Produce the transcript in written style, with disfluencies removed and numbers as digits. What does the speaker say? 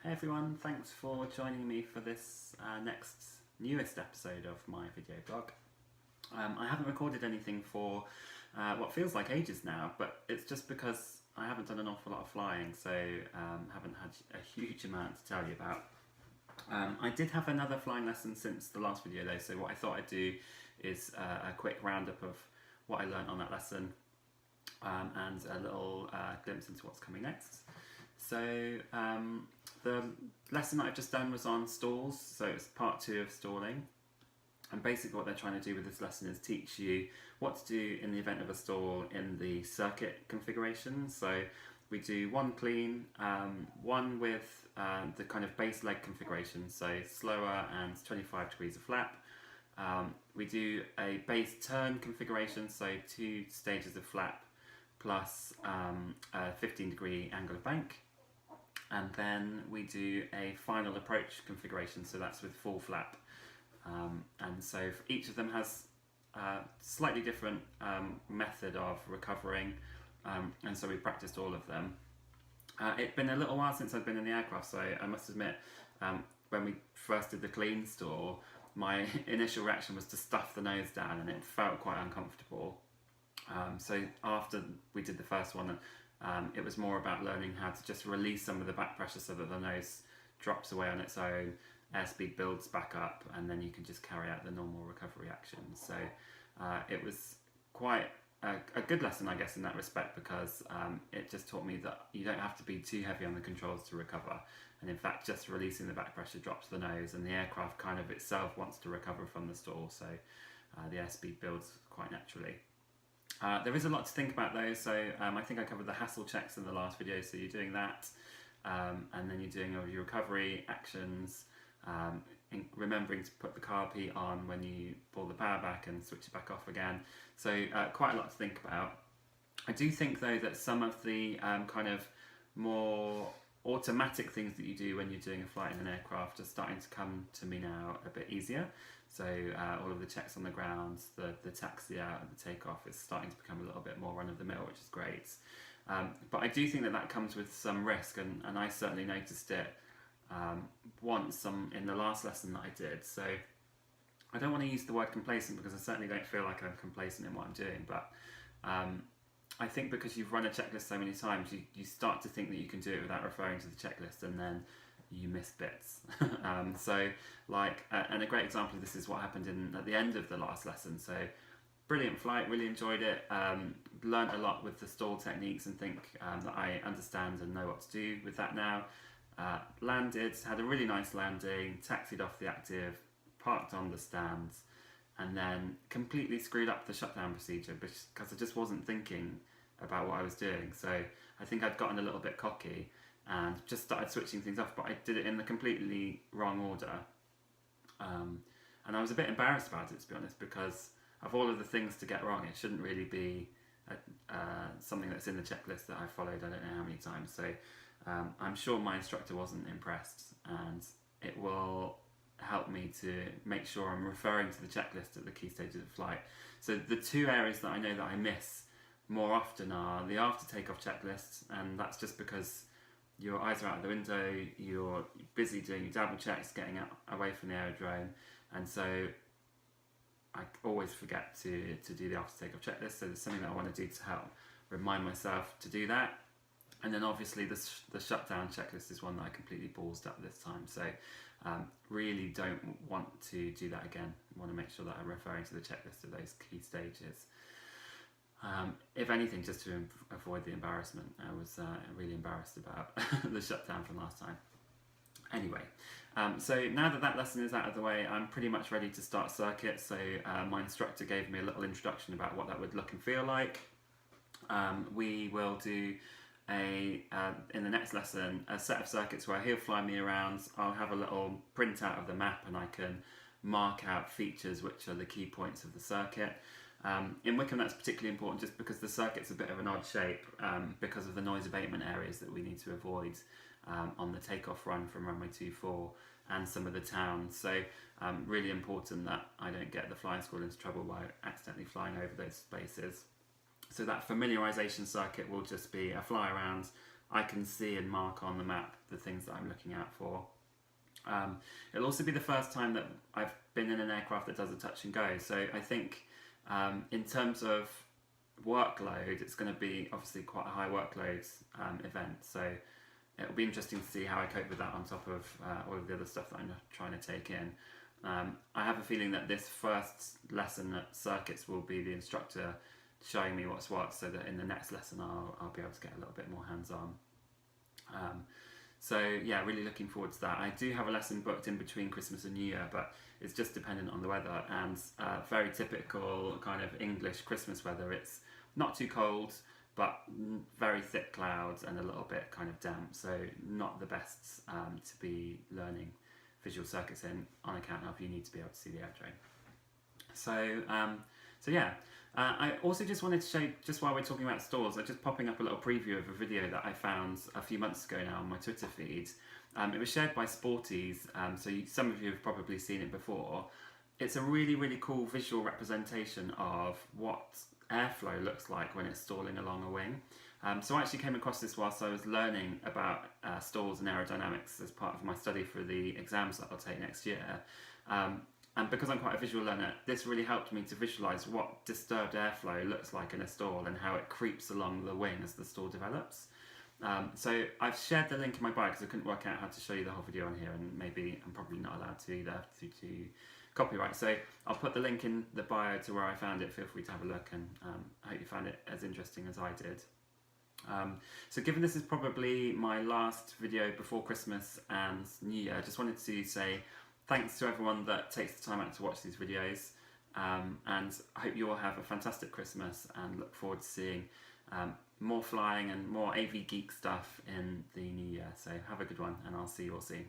Hey everyone, thanks for joining me for this newest episode of my video blog. I haven't recorded anything for what feels like ages now, but it's just because I haven't done an awful lot of flying, so haven't had a huge amount to tell you about. I did have another flying lesson since the last video though, so what I thought I'd do is a quick roundup of what I learned on that lesson and a little glimpse into what's coming next. So the lesson that I've just done was on stalls, so it's part 2 of stalling. And basically what they're trying to do with this lesson is teach you what to do in the event of a stall in the circuit configuration. So we do one clean, one with the kind of base leg configuration, so slower and 25 degrees of flap. We do a base turn configuration, so 2 stages of flap plus a 15-degree angle of bank. And then we do a final approach configuration, so that's with full flap. And so each of them has a slightly different method of recovering, and so we practiced all of them. It's been a little while since I've been in the aircraft, so I must admit, when we first did the clean stall, my initial reaction was to stuff the nose down, and it felt quite uncomfortable. So after we did the first one, it was more about learning how to just release some of the back pressure so that the nose drops away on its own, airspeed builds back up, and then you can just carry out the normal recovery actions. So it was quite a good lesson, I guess, in that respect, because it just taught me that you don't have to be too heavy on the controls to recover, and in fact just releasing the back pressure drops the nose, and the aircraft kind of itself wants to recover from the stall, so the airspeed builds quite naturally. There is a lot to think about though, so I think I covered the hassle checks in the last video, so you're doing that, and then you're doing all your recovery actions, remembering to put the carb heat on when you pull the power back and switch it back off again, so quite a lot to think about. I do think though that some of the kind of more automatic things that you do when you're doing a flight in an aircraft are starting to come to me now a bit easier. So all of the checks on the ground, the taxi out, the takeoff is starting to become a little bit more run-of-the-mill, which is great. But I do think that that comes with some risk, and I certainly noticed it once in the last lesson that I did. So I don't want to use the word complacent because I certainly don't feel like I'm complacent in what I'm doing, but I think because you've run a checklist so many times, you start to think that you can do it without referring to the checklist, and then you miss bits. And a great example of this is what happened at the end of the last lesson. So brilliant flight, really enjoyed it, learned a lot with the stall techniques, and think that I understand and know what to do with that now. Landed, had a really nice landing, taxied off the active, parked on the stands, and then completely screwed up the shutdown procedure because I just wasn't thinking about what I was doing. So I think I'd gotten a little bit cocky and just started switching things off, but I did it in the completely wrong order. And I was a bit embarrassed about it, to be honest, because of all of the things to get wrong, it shouldn't really be something that's in the checklist that I followed I don't know how many times. So I'm sure my instructor wasn't impressed, and it will help me to make sure I'm referring to the checklist at the key stages of flight. So the 2 areas that I know that I miss more often are the after takeoff checklists, and that's just because your eyes are out of the window, you're busy doing your double checks, getting away from the aerodrome, and so I always forget to do the after takeoff checklist. So there's something that I want to do to help remind myself to do that. And then obviously the shutdown checklist is one that I completely ballsed up this time, so really don't want to do that again. I want to make sure that I'm referring to the checklist of those key stages. If anything, just to avoid the embarrassment. I was really embarrassed about the shutdown from last time. Anyway, so now that that lesson is out of the way, I'm pretty much ready to start circuit. So my instructor gave me a little introduction about what that would look and feel like. We will do in the next lesson a set of circuits where he'll fly me around. I'll have a little printout of the map, and I can mark out features which are the key points of the circuit. In Wickham that's particularly important just because the circuit's a bit of an odd shape because of the noise abatement areas that we need to avoid on the takeoff run from runway 24 and some of the towns. So really important that I don't get the flying school into trouble by accidentally flying over those spaces. So that familiarisation circuit will just be a fly around. I can see and mark on the map the things that I'm looking out for. It'll also be the first time that I've been in an aircraft that does a touch and go, so I think in terms of workload, it's going to be obviously quite a high workload event, so it'll be interesting to see how I cope with that on top of all of the other stuff that I'm trying to take in. I have a feeling that this first lesson at circuits will be the instructor showing me what's what, so that in the next lesson I'll be able to get a little bit more hands-on. So yeah, really looking forward to that. I do have a lesson booked in between Christmas and New Year, but it's just dependent on the weather, and very typical kind of English Christmas weather. It's not too cold, but very thick clouds and a little bit kind of damp, so not the best to be learning visual circuits in, on account of you need to be able to see the aerodrome. So yeah, I also just wanted to show, just while we're talking about stalls, I'm just popping up a little preview of a video that I found a few months ago now on my Twitter feed. It was shared by Sporties, so some of you have probably seen it before. It's a really, really cool visual representation of what airflow looks like when it's stalling along a wing. So I actually came across this whilst I was learning about stalls and aerodynamics as part of my study for the exams that I'll take next year. And because I'm quite a visual learner, this really helped me to visualise what disturbed airflow looks like in a stall and how it creeps along the wing as the stall develops. So I've shared the link in my bio because I couldn't work out how to show you the whole video on here, and maybe I'm probably not allowed to either due to copyright. So I'll put the link in the bio to where I found it. Feel free to have a look, and I hope you found it as interesting as I did. So given this is probably my last video before Christmas and New Year, I just wanted to say thanks to everyone that takes the time out to watch these videos, and I hope you all have a fantastic Christmas and look forward to seeing more flying and more AV geek stuff in the new year. So have a good one, and I'll see you all soon.